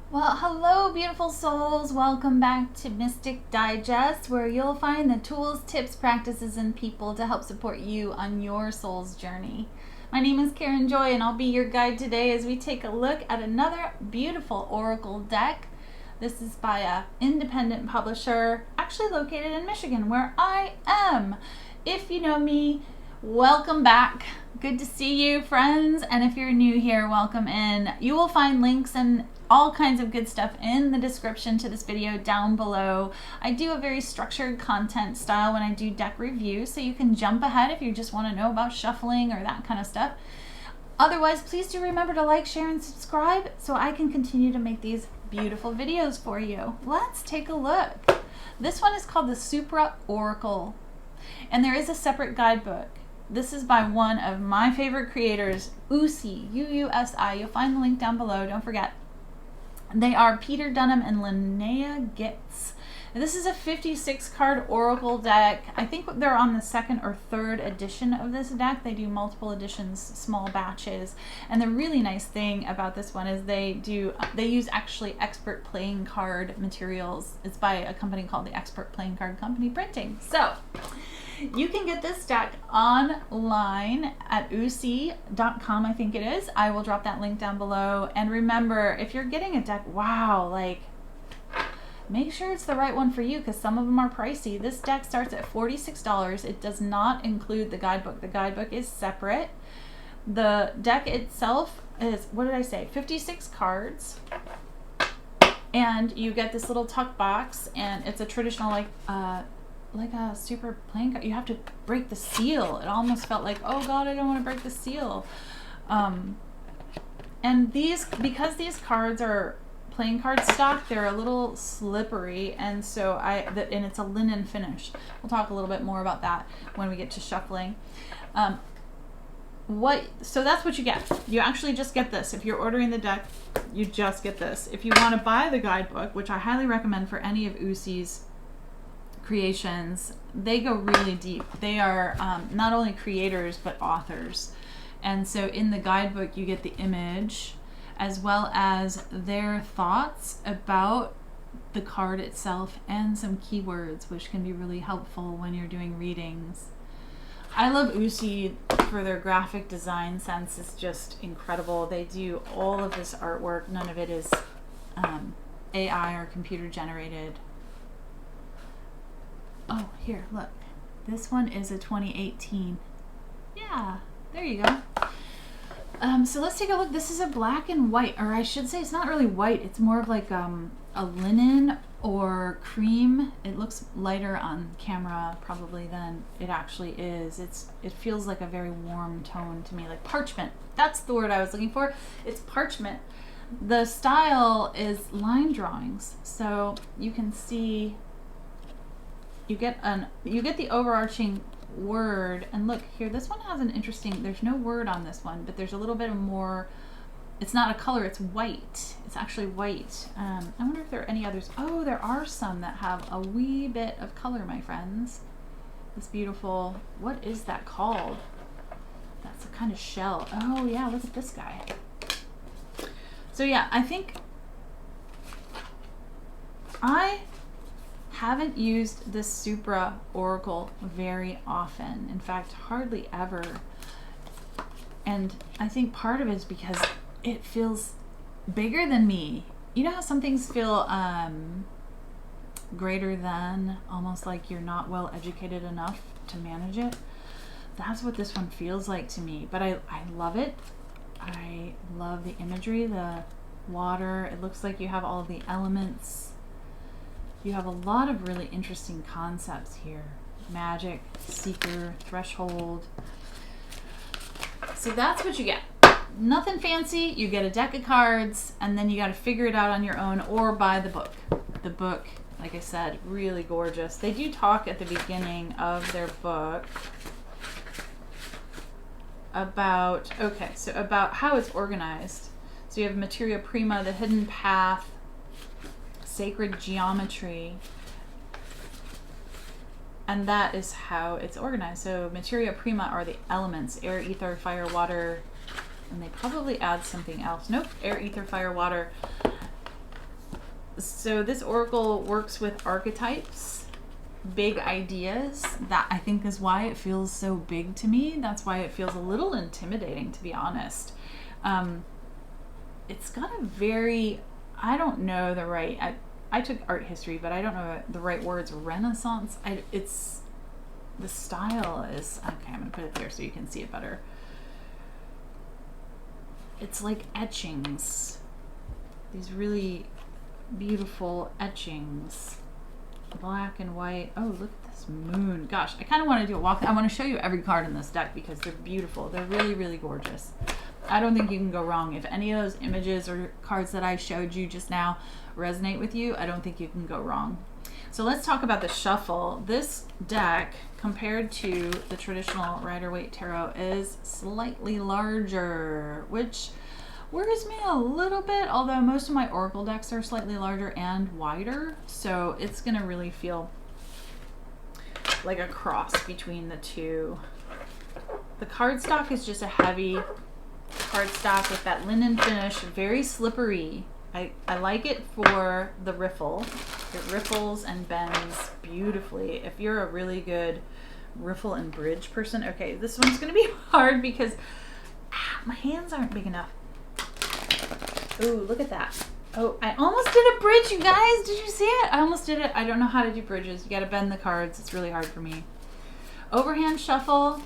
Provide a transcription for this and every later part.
Well, hello, beautiful souls. Welcome back to Mystic Digest, where you'll find the tools, tips, practices, and people to help support you on your soul's journey. My name is Karen Joy, and I'll be your guide today as we take a look at another beautiful oracle deck. This is by an independent publisher, actually located in Michigan, where I am. If you know me, welcome back. Good to see you, friends. And if you're new here, welcome in. You will find links and all kinds of good stuff in the description to this video down below. I do a very structured content style when I do deck reviews, so you can jump ahead if you just want to know about shuffling or that kind of stuff. Otherwise, please do remember to like, share, and subscribe so I can continue to make these beautiful videos for you. Let's take a look. This one is called the Supra Oracle, and there is a separate guidebook. This is by one of my favorite creators, UUSI, UUSI. You'll find the link down below, don't forget. They are Peter Dunham and Linnea Gitz. This is a 56 card oracle deck. I think they're on the second or third edition of this deck. They do multiple editions, small batches. And the really nice thing about this one is they use actually expert playing card materials. It's by a company called the Expert Playing Card Company Printing. So you can get this deck online at UUSI.com, I think it is. I will drop that link down below. And remember, if you're getting a deck, make sure it's the right one for you, because some of them are pricey. This deck starts at $46. It does not include the guidebook. The guidebook is separate. The deck itself is, 56 cards. And you get this little tuck box, and it's a traditional like a super playing card. You have to break the seal. It almost felt like, oh God, I don't want to break the seal. And because these cards are playing card stock, they're a little slippery, and so and it's a linen finish. We'll talk a little bit more about that when we get to shuffling. So that's what you get. You actually just get this. If you're ordering the deck, you just get this. If you want to buy the guidebook, which I highly recommend for any of UUSI's creations, they go really deep. They are not only creators but authors, and so in the guidebook you get the image as well as their thoughts about the card itself and some keywords, which can be really helpful when you're doing readings. I love UUSI for their graphic design sense. It's just incredible. They do all of this artwork. None of it is AI or computer generated. Oh, here, look. This one is a 2018. Yeah, there you go. So let's take a look. This is a black and white, or I should say it's not really white. It's more of like a linen or cream. It looks lighter on camera probably than it actually is. It feels like a very warm tone to me, like parchment. That's the word I was looking for. It's parchment. The style is line drawings, so you can see. You get the overarching word, and look here, this one has an interesting, there's no word on this one, but there's a little bit of more, it's not a color, it's white. It's actually white. I wonder if there are any others. Oh, there are some that have a wee bit of color, my friends. This beautiful, what is that called? That's a kind of shell. Oh yeah, look at this guy. So yeah, I think I haven't used this Supra Oracle very often. In fact, hardly ever. And I think part of it is because it feels bigger than me. You know how some things feel greater than, almost like you're not well educated enough to manage it? That's what this one feels like to me. But I love it. I love the imagery, the water. It looks like you have all of the elements. You have a lot of really interesting concepts here. Magic, seeker, threshold. So that's what you get. Nothing fancy. You get a deck of cards, and then you got to figure it out on your own or buy the book. The book, like I said, really gorgeous. They do talk at the beginning of their book about how it's organized. So you have materia prima, the hidden path, sacred geometry, and that is how it's organized. So materia prima are the elements: air, ether, fire, water, and they probably add something else. Nope, air, ether, fire, water. So this oracle works with archetypes, big ideas. That I think is why it feels so big to me. That's why it feels a little intimidating, to be honest. It's got a very, I don't know the right, I took art history, but I don't know the right words. Renaissance. It's, the style is, okay, I'm going to put it there so you can see it better. It's like etchings. These really beautiful etchings. Black and white. Oh, look at this moon. Gosh, I kind of want to do a walk. I want to show you every card in this deck because they're beautiful. They're really, really gorgeous. I don't think you can go wrong. If any of those images or cards that I showed you just now resonate with you, I don't think you can go wrong. So let's talk about the shuffle. This deck, compared to the traditional Rider-Waite Tarot, is slightly larger, which worries me a little bit, although most of my Oracle decks are slightly larger and wider. So it's going to really feel like a cross between the two. The cardstock is just a heavy cardstock with that linen finish, very slippery. I like it for the riffle. It riffles and bends beautifully. If you're a really good riffle and bridge person, okay, this one's going to be hard because my hands aren't big enough. Ooh, look at that. Oh, I almost did a bridge, you guys. Did you see it? I almost did it. I don't know how to do bridges. You got to bend the cards. It's really hard for me. Overhand shuffle,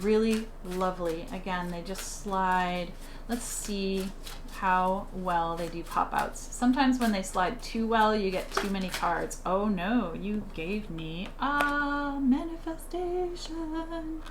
really lovely. Again, they just slide. Let's see how well they do pop-outs. Sometimes when they slide too well, you get too many cards. Oh no, you gave me a manifestation.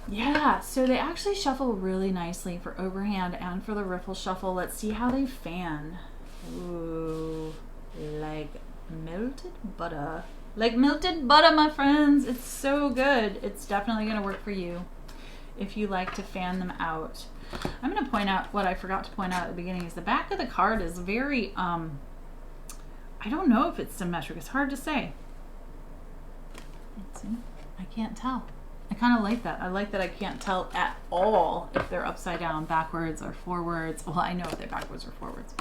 Yeah, so they actually shuffle really nicely for overhand and for the riffle shuffle. Let's see how they fan. Ooh, like melted butter. Like melted butter, my friends. It's so good. It's definitely going to work for you if you like to fan them out. I'm going to point out what I forgot to point out at the beginning is the back of the card is very, I don't know if it's symmetric. It's hard to say. Let's see. I can't tell. I kind of like that. I like that I can't tell at all if they're upside down, backwards, or forwards. Well, I know if they're backwards or forwards.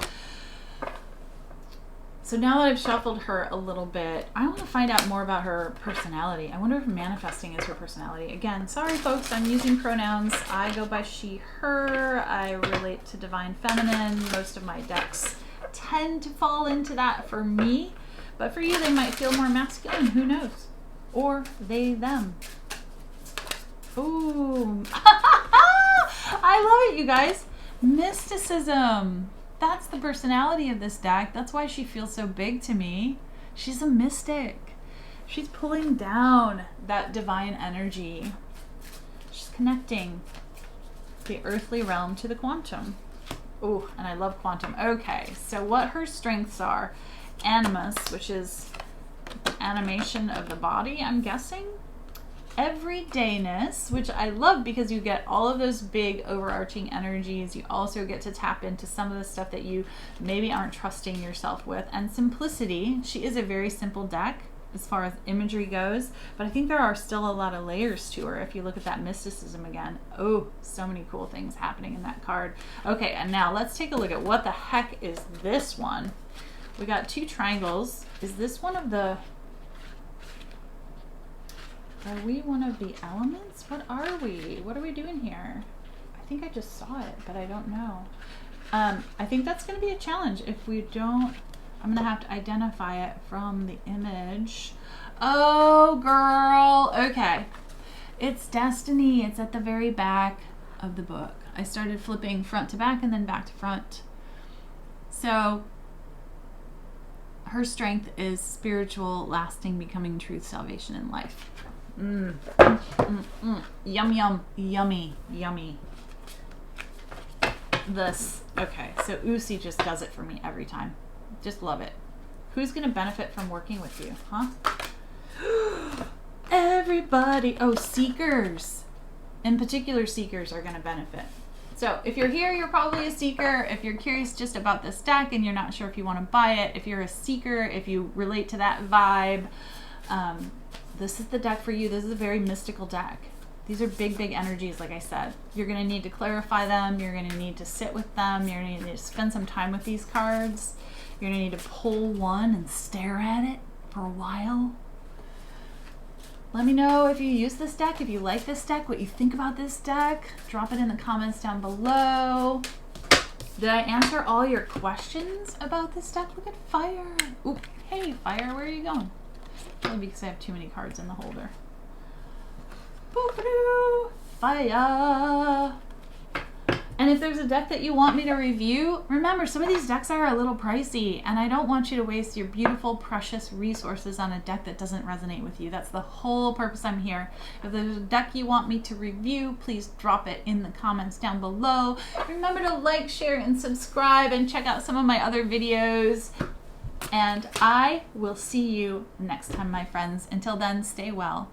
So now that I've shuffled her a little bit, I want to find out more about her personality. I wonder if manifesting is her personality. Again, sorry folks, I'm using pronouns. I go by she, her. I relate to divine feminine. Most of my decks tend to fall into that for me. But for you, they might feel more masculine. Who knows? Or they, them. Ooh. I love it, you guys. Mysticism. That's the personality of this deck. That's why she feels so big to me. She's a mystic. She's pulling down that divine energy. She's connecting the earthly realm to the quantum. Ooh, and I love quantum. Okay, so what her strengths are. Animus, which is animation of the body, I'm guessing. Everydayness, which I love because you get all of those big overarching energies. You also get to tap into some of the stuff that you maybe aren't trusting yourself with. And simplicity. She is a very simple deck as far as imagery goes, but I think there are still a lot of layers to her if you look at that mysticism again. Oh, so many cool things happening in that card. Okay, and now let's take a look at what the heck is this one. We got two triangles. Is this one of the... Are we one of the elements? What are we? What are we doing here? I think I just saw it, but I don't know. I think that's going to be a challenge. If we don't, I'm going to have to identify it from the image. Oh, girl. Okay. It's Destiny. It's at the very back of the book. I started flipping front to back and then back to front. So her strength is spiritual, lasting, becoming truth, salvation, and life. Yum, yum, yummy, yummy. This, okay, so UUSI just does it for me every time. Just love it. Who's going to benefit from working with you, huh? Everybody. Oh, seekers. In particular, seekers are going to benefit. So if you're here, you're probably a seeker. If you're curious just about this deck and you're not sure if you want to buy it, if you're a seeker, if you relate to that vibe, this is the deck for you. This is a very mystical deck. These are big, big energies, like I said. You're going to need to clarify them. You're going to need to sit with them. You're going to need to spend some time with these cards. You're going to need to pull one and stare at it for a while. Let me know if you use this deck, if you like this deck, what you think about this deck. Drop it in the comments down below. Did I answer all your questions about this deck? Look at Fire. Ooh, hey, Fire, where are you going? Maybe because I have too many cards in the holder. Boop-a-doo, Fire. And if there's a deck that you want me to review, remember, some of these decks are a little pricey, and I don't want you to waste your beautiful, precious resources on a deck that doesn't resonate with you. That's the whole purpose I'm here. If there's a deck you want me to review, please drop it in the comments down below. Remember to like, share, and subscribe, and check out some of my other videos. And I will see you next time, my friends. Until then, stay well.